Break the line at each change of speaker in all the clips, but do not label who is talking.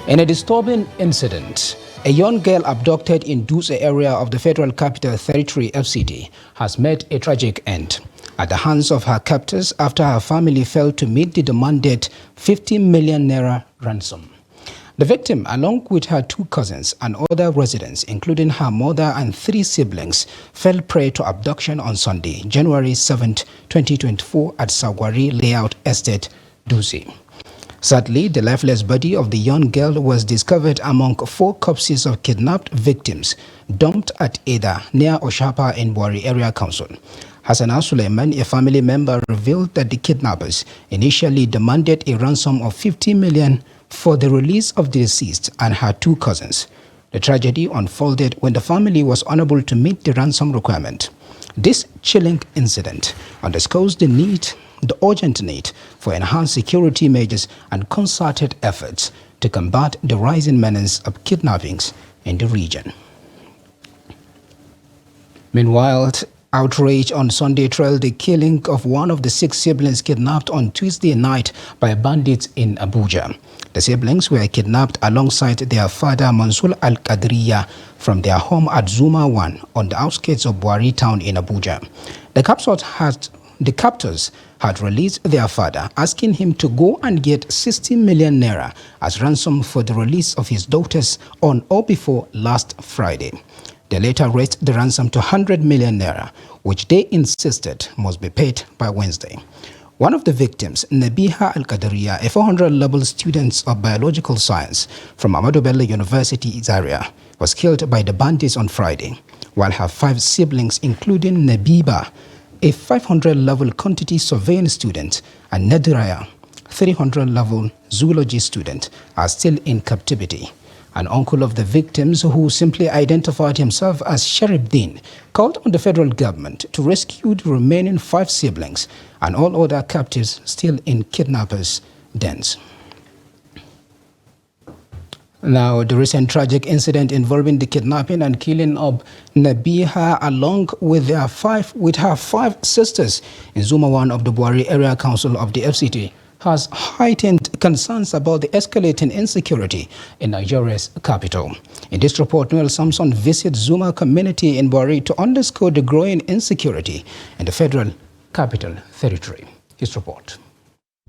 In a disturbing incident, a young girl abducted in Dutse area of the Federal Capital Territory FCT has met a tragic end at the hands of her captors after her family failed to meet the demanded 50 million naira ransom. The victim, along with her two cousins and other residents, including her mother and three siblings, fell prey to abduction on Sunday, January 7, 2024 at Sagwari Layout Estate, Dutse. Sadly, the lifeless body of the young girl was discovered among 4 corpses of kidnapped victims dumped at Eda near Oshapa in Buari Area Council. Hassan Suleiman, a family member, revealed that the kidnappers initially demanded a ransom of 50 million for the release of the deceased and her two cousins. The tragedy unfolded when the family was unable to meet the ransom requirement. This chilling incident underscores the urgent need for enhanced security measures and concerted efforts to combat the rising menace of kidnappings in the region. Meanwhile, outrage on Sunday trailed the killing of one of the 6 siblings kidnapped on Tuesday night by bandits in Abuja. The siblings were kidnapped alongside their father Mansour Al-Qadriya from their home at Zuma 1 on the outskirts of Buari town in Abuja. The captors had released their father, asking him to go and get 60 million naira as ransom for the release of his daughters on or before last Friday. They later raised the ransom to 100 million naira, which they insisted must be paid by Wednesday. One of the victims, Nabiha Al-Qadariya, a 400-level student of biological science from Ahmadu Bello University, Zaria, was killed by the bandits on Friday, while her 5 siblings, including Nabiba, a 500-level quantity surveying student, and Nadiraya, 300-level zoology student, are still in captivity. An uncle of the victims, who simply identified himself as Sharif Din, called on the federal government to rescue the remaining 5 siblings and all other captives still in kidnappers' dens. Now, the recent tragic incident involving the kidnapping and killing of Nabiha along with her 5 sisters in Zuma 1 of the Buari Area Council of the FCT has heightened concerns about the escalating insecurity in Nigeria's capital. In this report, Noel Samson visits Zuma community in Buari to underscore the growing insecurity in the Federal Capital Territory. His report.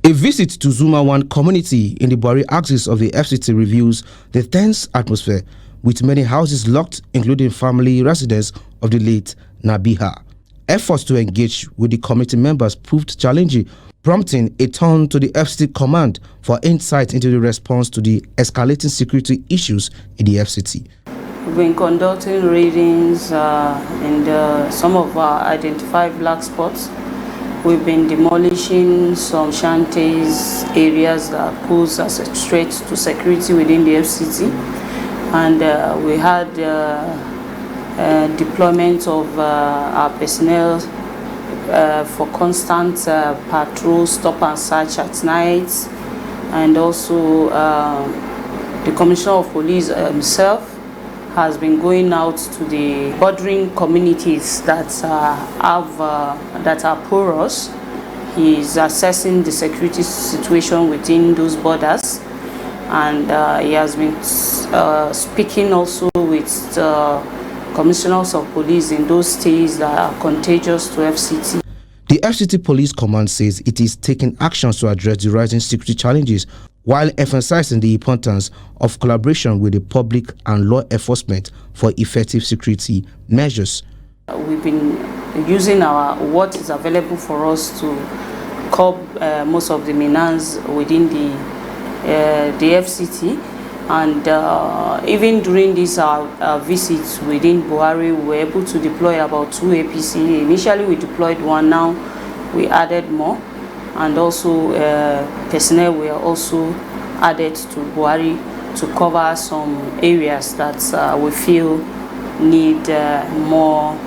A visit to Zuma 1 community in the Buari axis of the FCT reveals the tense atmosphere, with many houses locked, including family residence of the late Nabiha. Efforts to engage with the committee members proved challenging, prompting a turn to the FCT command for insight into the response to the escalating security issues in the FCT.
We've been conducting readings in some of our identified black spots. We've been demolishing some shanties, areas that pose as a threat to security within the FCT. And we had deployment of our personnel for constant patrol, stop and search at night. And also the Commissioner of Police himself has been going out to the bordering communities that are porous. He is assessing the security situation within those borders, and he has been speaking also with commissioners of police in those states that are contagious to FCT.
The FCT Police Command says it is taking actions to address the rising security challenges, while emphasizing the importance of collaboration with the public and law enforcement for effective security measures.
We've been using what is available for us to curb most of the menace within the FCT, and even during this visits within Buhari, we were able to deploy about 2 APC. Initially we deployed 1, now we added more. And also personnel were also added to Buhari to cover some areas that we feel need more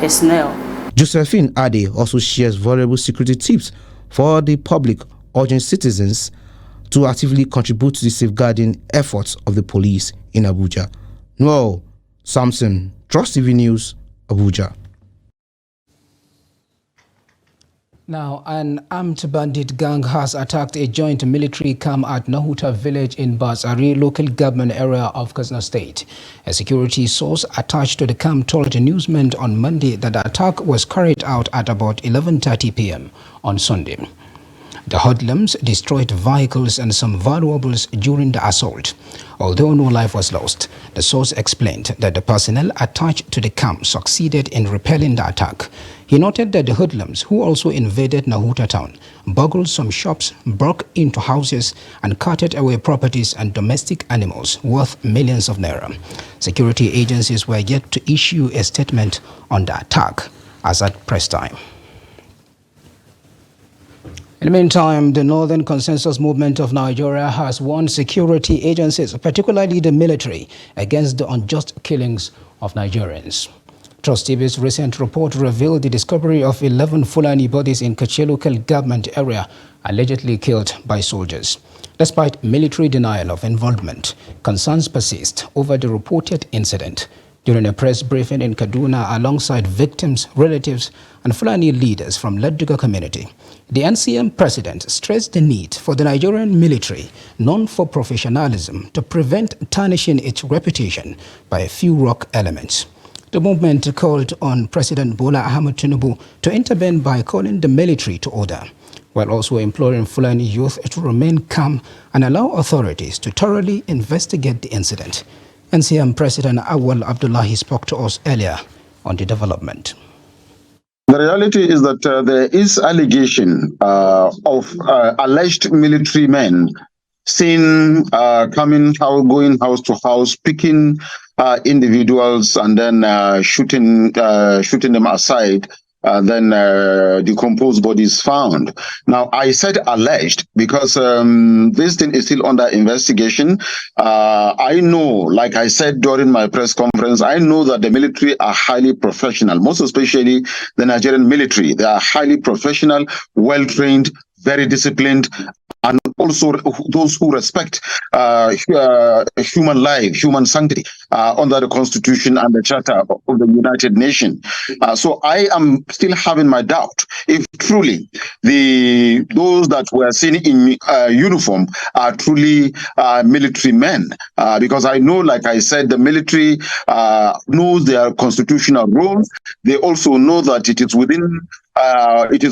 personnel.
Josephine Ade also shares valuable security tips for the public, urging citizens to actively contribute to the safeguarding efforts of the police in Abuja. Noel Samson, Trust TV News, Abuja.
Now, an armed bandit gang has attacked a joint military camp at Nahuta village in Batsari local government area of Katsina State. A security source attached to the camp told the newsmen on Monday that the attack was carried out at about 11:30 p.m. on Sunday. The hoodlums destroyed vehicles and some valuables during the assault. Although no life was lost, the source explained that the personnel attached to the camp succeeded in repelling the attack. He noted that the hoodlums, who also invaded Nahuta town, burgled some shops, broke into houses, and carted away properties and domestic animals worth millions of naira. Security agencies were yet to issue a statement on the attack as at press time. In the meantime, the Northern Consensus Movement of Nigeria has warned security agencies, particularly the military, against the unjust killings of Nigerians. Trust TV's recent report revealed the discovery of 11 Fulani bodies in Kache local government area, allegedly killed by soldiers. Despite military denial of involvement, concerns persist over the reported incident. During a press briefing in Kaduna alongside victims, relatives, and Fulani leaders from Ladduga community, the NCM president stressed the need for the Nigerian military, known for professionalism, to prevent tarnishing its reputation by a few rogue elements. The movement called on President Bola Ahmed Tinubu to intervene by calling the military to order, while also imploring Fulani youth to remain calm and allow authorities to thoroughly investigate the incident. NCM President Awal Abdullahi spoke to us earlier on the development.
The reality is that there is allegation of alleged military men seen going house to house, picking individuals and then shooting them aside. Then decomposed bodies found. Now, I said alleged because this thing is still under investigation. I know, like I said during my press conference, I know that the military are highly professional, most especially the Nigerian military. They are highly professional, well-trained, very disciplined, and also those who respect human life, human sanctity under the Constitution and the Charter of the United Nations. So I am still having my doubt if truly those that were seen in uniform are truly military men, because I know, like I said, the military knows their constitutional roles. They also know that it is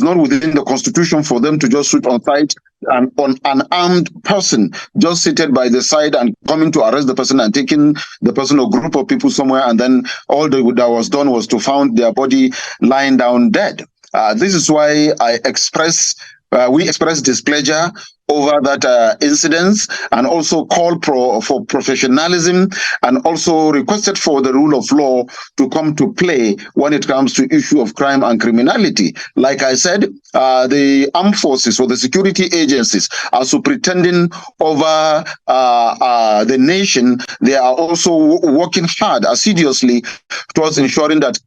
not within the Constitution for them to just shoot on sight and on an armed person just seated by the side and coming to arrest the person and taking the person or group of people somewhere, and then all that was done was to find their body lying down dead. This is why we express displeasure over that incident, and also call for professionalism, and also requested for the rule of law to come to play when it comes to issue of crime and criminality. Like I said, the armed forces or the security agencies are superintending over the nation. They are also working hard, assiduously, towards ensuring that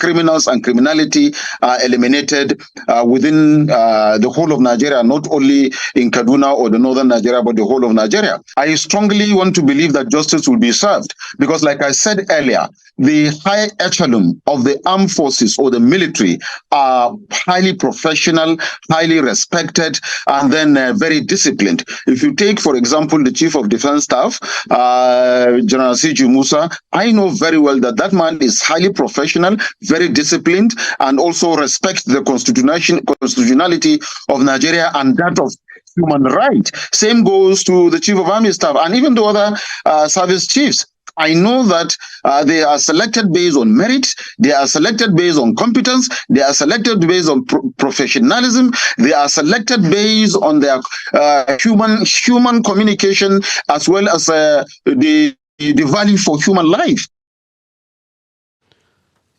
criminals and criminality are eliminated within the whole of Nigeria, not only in Kaduna or the northern Nigeria, but the whole of Nigeria. I strongly want to believe that justice will be served, because like I said earlier, the high echelon of the armed forces or the military are highly professional, highly respected, and then very disciplined. If you take, for example, the Chief of Defense Staff, General C.G. Musa, I know very well that that man is highly professional, very disciplined, and also respects the constitutionality of Nigeria and that of human right. Same goes to the Chief of Army Staff and even the other service chiefs. I know that they are selected based on merit, they are selected based on competence, they are selected based on professionalism, they are selected based on their human communication, as well as the value for human life.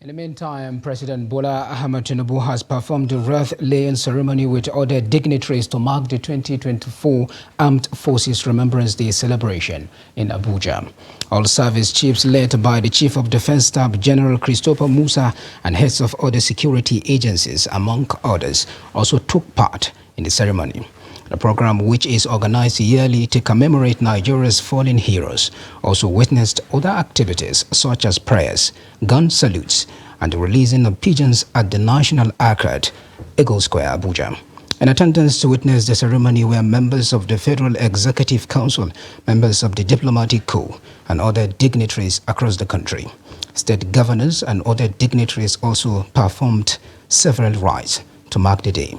In the meantime, President Bola Ahmed Tinubu has performed the wreath-laying ceremony with other dignitaries to mark the 2024 Armed Forces Remembrance Day celebration in Abuja. All service chiefs led by the Chief of Defense Staff, General Christopher Musa, and heads of other security agencies, among others, also took part in the ceremony. The program, which is organized yearly to commemorate Nigeria's fallen heroes, also witnessed other activities such as prayers, gun salutes, and the releasing of pigeons at the National Arcade Eagle Square, Abuja. In attendance to witness the ceremony were members of the Federal Executive Council, members of the Diplomatic Corps, and other dignitaries across the country. State governors and other dignitaries also performed several rites to mark the day.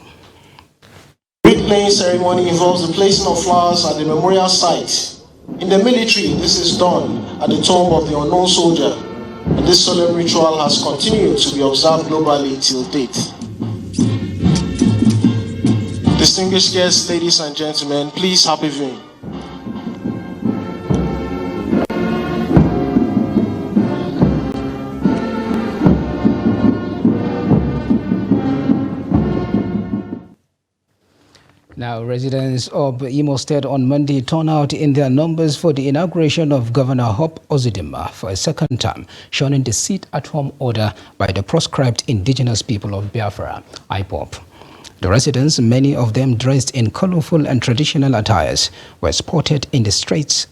The wreath-laying ceremony involves the placing of flowers at the memorial site. In the military, this is done at the tomb of the unknown soldier, and this solemn ritual has continued to be observed globally till date. Distinguished guests, ladies and gentlemen, please happy viewing.
Now, residents of Imo State on Monday turned out in their numbers for the inauguration of Governor Hope Uzodimma for a second term, showing the sit-at-home order by the proscribed indigenous people of Biafra, IPOB. The residents, many of them dressed in colorful and traditional attires, were spotted in the streets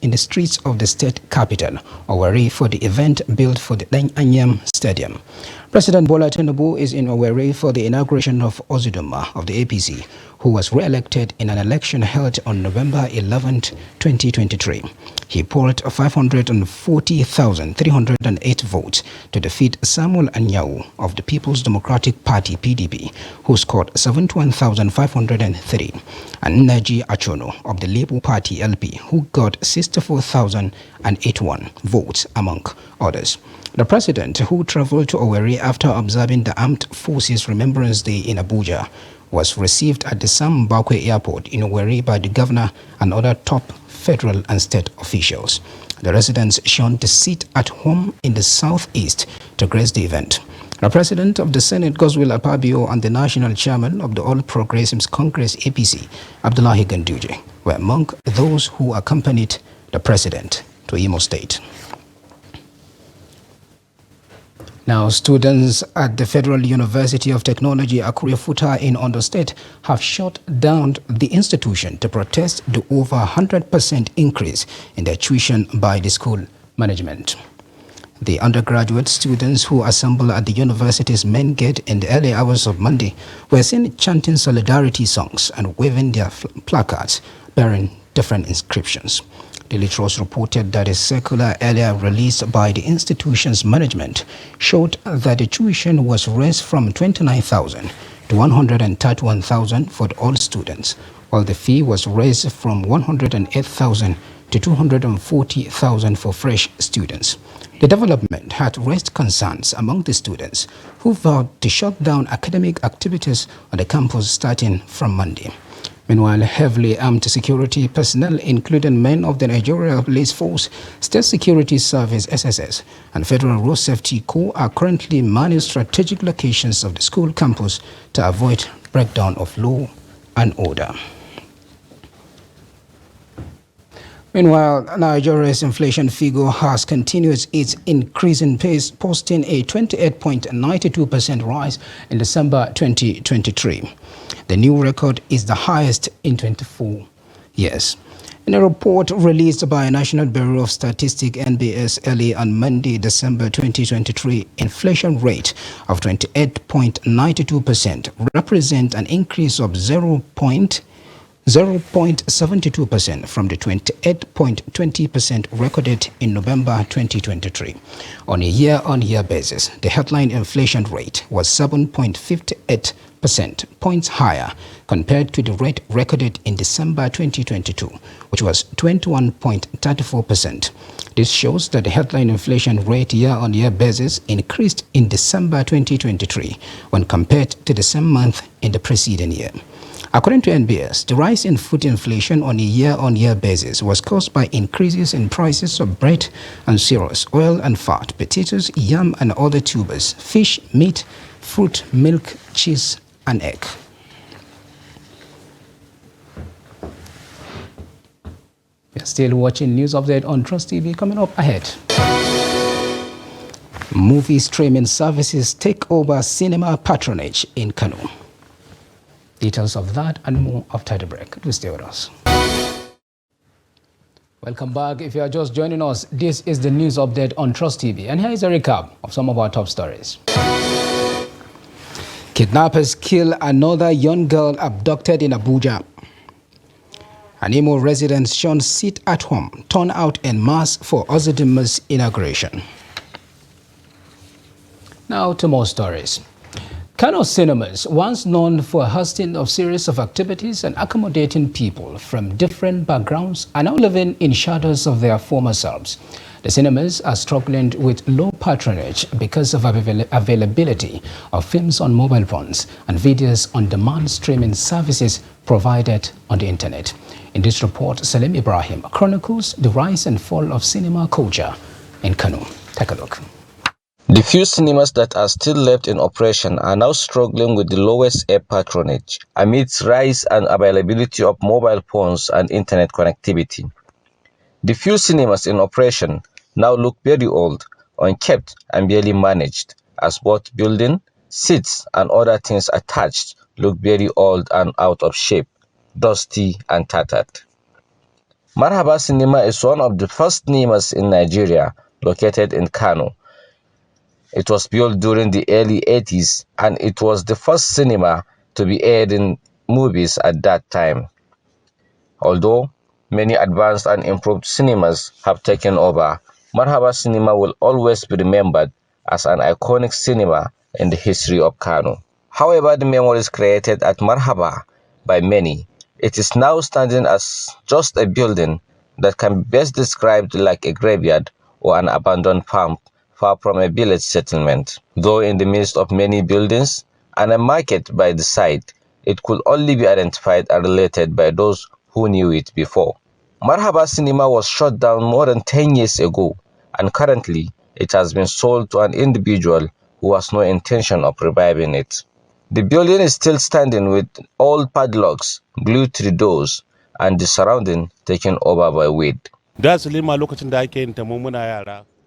of the state capital, Owerri, for the event built for the Anyam Stadium. President Bola Tinubu is in Owerri for the inauguration of Uzodimma of the APC, who was re-elected in an election held on November 11, 2023. He polled 540,308 votes to defeat Samuel Anyau of the People's Democratic Party (PDP), who scored 71,503, and Naji Achono of the Labour Party (LP), who got 64,081 votes, among others. The president, who traveled to Owerri after observing the Armed Forces Remembrance Day in Abuja, was received at the Sam Mbakwe Airport in Owerri by the governor and other top federal and state officials. The residents shunned the seat at home in the southeast to grace the event. The president of the Senate, Godswill Akpabio, and the national chairman of the All Progressives Congress (APC), Abdullahi Ganduje, were among those who accompanied the president to Imo State. Now, students at the Federal University of Technology, Akure-Futa in Ondo State, have shut down the institution to protest the over 100% increase in their tuition by the school management. The undergraduate students who assembled at the university's main gate in the early hours of Monday were seen chanting solidarity songs and waving their placards bearing different inscriptions. Daily Trust reported that a circular earlier released by the institution's management showed that the tuition was raised from 29,000 to 131,000 for all students, while the fee was raised from 108,000 to 240,000 for fresh students. The development had raised concerns among the students, who vowed to shut down academic activities on the campus starting from Monday. Meanwhile, heavily armed security personnel, including men of the Nigeria Police Force, State Security Service (SSS), and Federal Road Safety Corps are currently manning strategic locations of the school campus to avoid breakdown of law and order. Meanwhile, Nigeria's inflation figure has continued its increasing pace, posting a 28.92% rise in December 2023. The new record is the highest in 24 years. In a report released by National Bureau of Statistics (NBS) early on Monday, December 2023, inflation rate of 28.92% represents an increase of 0.72% from the 28.20% recorded in November 2023. On a year-on-year basis, the headline inflation rate was 7.58% points higher compared to the rate recorded in December 2022, which was 21.34%. This shows that the headline inflation rate year-on-year basis increased in December 2023 when compared to the same month in the preceding year. According to NBS, the rise in food inflation on a year-on-year basis was caused by increases in prices of bread and cereals, oil and fat, potatoes, yam and other tubers, fish, meat, fruit, milk, cheese, and egg. You're still watching News Update on Trust TV. Coming up ahead. Movie streaming services take over cinema patronage in Kano. Details of that and more after the break. Do stay with us. Welcome back. If you are just joining us, this is the News Update on Trust TV. And here is a recap of some of our top stories. Kidnappers kill another young girl abducted in Abuja. An Imo resident shown sit at home turn out en masse for Ozodima's inauguration. Now to more stories. Kano cinemas, once known for hosting a series of activities and accommodating people from different backgrounds, are now living in shadows of their former selves. The cinemas are struggling with low patronage because of availability of films on mobile phones and videos on demand streaming services provided on the internet. In this report, Salim Ibrahim chronicles the rise and fall of cinema culture in Kano. Take a look.
The few cinemas that are still left in operation are now struggling with the lowest air patronage amidst rise and availability of mobile phones and internet connectivity. The few cinemas in operation now look very old, unkept and barely managed, as both building, seats and other things attached look very old and out of shape, dusty and tattered. Marhaba Cinema is one of the first cinemas in Nigeria located in Kano. It was built during the early 80s and it was the first cinema to be airing movies at that time. Although many advanced and improved cinemas have taken over, Marhaba Cinema will always be remembered as an iconic cinema in the history of Kano. However, the memories created at Marhaba by many, it is now standing as just a building that can be best described like a graveyard or an abandoned farm far from a village settlement. Though in the midst of many buildings and a market by the side, it could only be identified and related by those who knew it before. Marhaba Cinema was shut down more than 10 years ago, and currently it has been sold to an individual who has no intention of reviving it. The building is still standing with old padlocks glued to the doors and the surrounding taken over by weed.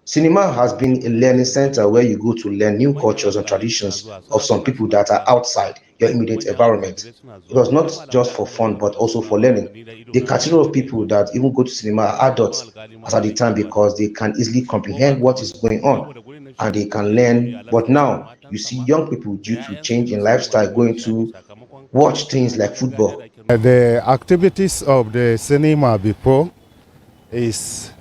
Cinema has been a learning center where you go to learn new cultures and traditions of some people that are outside your immediate environment. It was not just for fun, but also for learning. The category of people that even go to cinema are adults as at the time because they can easily comprehend what is going on and they can learn. But now you see young people, due to change in lifestyle, going to watch things like football.
The activities of the cinema before is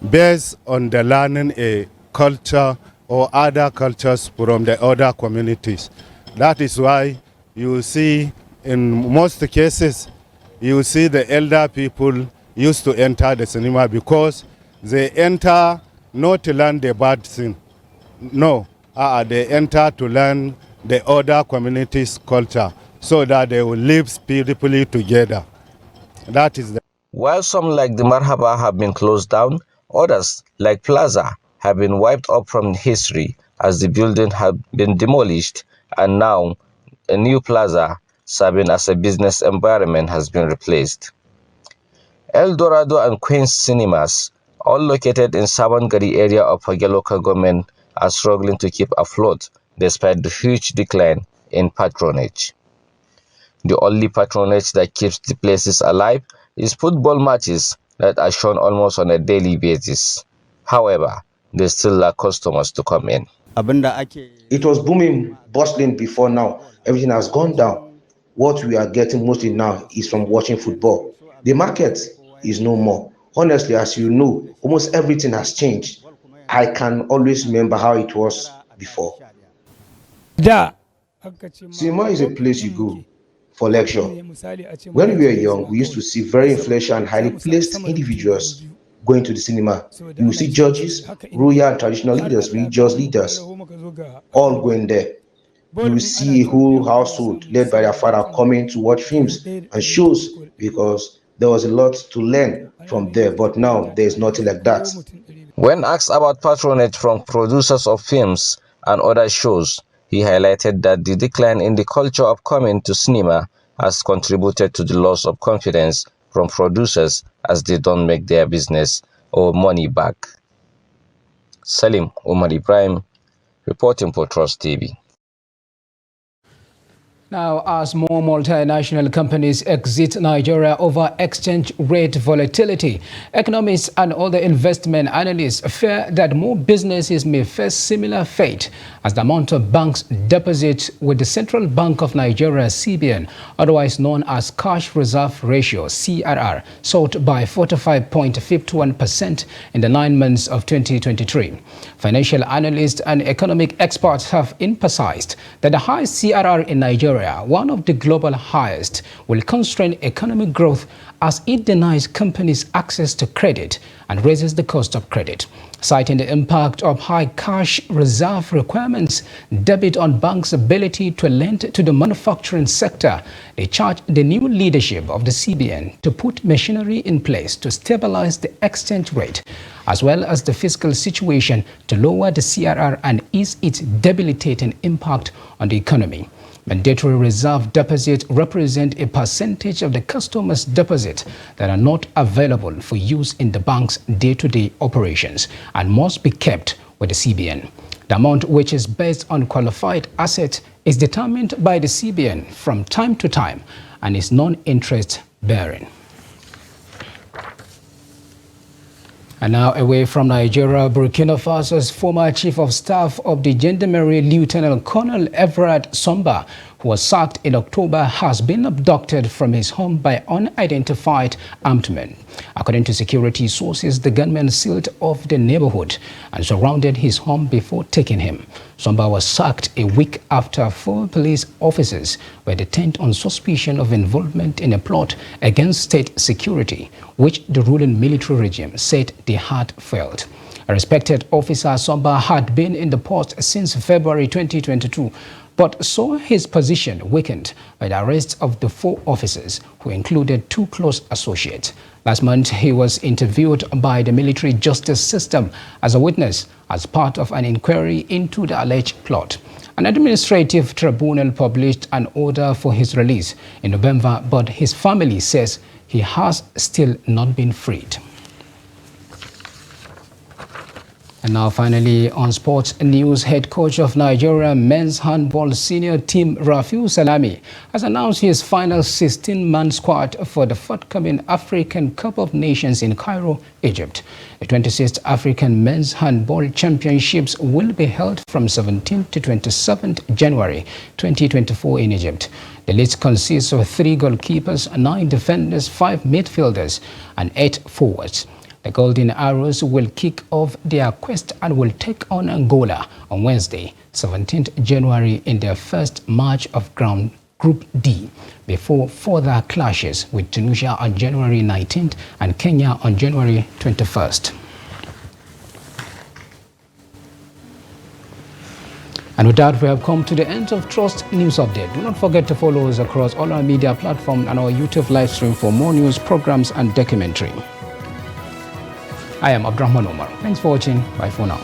based on the learning a culture or other cultures from the other communities. That is why you see in most cases, you see the elder people used to enter the cinema because they enter not to learn the bad thing. No, they enter to learn the other communities' culture so that they will live peacefully together. That is the.
While some like the Marhaba have been closed down, others like Plaza have been wiped up from history as the building have been demolished and now a new plaza serving as a business environment has been replaced. El Dorado and Queens Cinemas, all located in Sabongari area of Fage local government, are struggling to keep afloat despite the huge decline in patronage. The only patronage that keeps the places alive is football matches that are shown almost on a daily basis. However, they still lack customers to come in.
It was booming, bustling before now. Everything has gone down. What we are getting mostly now is from watching football. The market is no more. Honestly, as you know, almost everything has changed. I can always remember how it was before. Cinema is a place you go for lecture. When we were young, we used to see very influential and highly placed individuals going to the cinema. You will see judges, royal and traditional leaders, religious leaders, all going there. You will see a whole household led by their father coming to watch films and shows because there was a lot to learn from there. But now there is nothing like that.
When asked about patronage from producers of films and other shows, he highlighted that the decline in the culture of coming to cinema has contributed to the loss of confidence from producers as they don't make their business or money back. Salim Umar Ibrahim, reporting for Trust TV.
Now, as more multinational companies exit Nigeria over exchange rate volatility, economists and other investment analysts fear that more businesses may face similar fate as the amount of banks' deposits with the Central Bank of Nigeria, CBN, otherwise known as Cash Reserve Ratio, CRR, soared by 45.51% in the 9 months of 2023. Financial analysts and economic experts have emphasized that the high CRR in Nigeria, one of the global highest, will constrain economic growth as it denies companies access to credit and raises the cost of credit. Citing the impact of high cash reserve requirements, debit on banks' ability to lend to the manufacturing sector, they charged the new leadership of the CBN to put machinery in place to stabilize the exchange rate, as well as the fiscal situation to lower the CRR and ease its debilitating impact on the economy. Mandatory reserve deposits represent a percentage of the customer's deposit that are not available for use in the bank's day-to-day operations and must be kept with the CBN. The amount, which is based on qualified assets, is determined by the CBN from time to time and is non-interest bearing. And now away from Nigeria, Burkina Faso's former chief of staff of the Gendarmerie, Lieutenant Colonel Everard Somba, who was sacked in October, has been abducted from his home by unidentified armed men. According to security sources, the gunmen sealed off the neighborhood and surrounded his home before taking him. Somba was sacked a week after 4 police officers were detained on suspicion of involvement in a plot against state security, which the ruling military regime said they had failed. A respected officer, Somba had been in the post since February 2022, but saw his position weakened by the arrest of the 4 officers, who included 2 close associates. Last month, he was interviewed by the military justice system as a witness as part of an inquiry into the alleged plot. An administrative tribunal published an order for his release in November, but his family says he has still not been freed. And now finally, on sports news, head coach of Nigeria men's handball senior team Rafiu Salami has announced his final 16-man squad for the forthcoming African Cup of Nations in Cairo, Egypt. The 26th African Men's Handball Championships will be held from 17th to 27th January 2024 in Egypt. The list consists of 3 goalkeepers, 9 defenders, 5 midfielders, and 8 forwards. The Golden Arrows will kick off their quest and will take on Angola on Wednesday, 17th January in their first match of Group D, before further clashes with Tunisia on January 19th and Kenya on January 21st. And with that, we have come to the end of Trust News Update. Do not forget to follow us across all our media platforms and our YouTube live stream for more news, programs, and documentary. I am Abdurrahman Omar. Thanks for watching. Bye for now.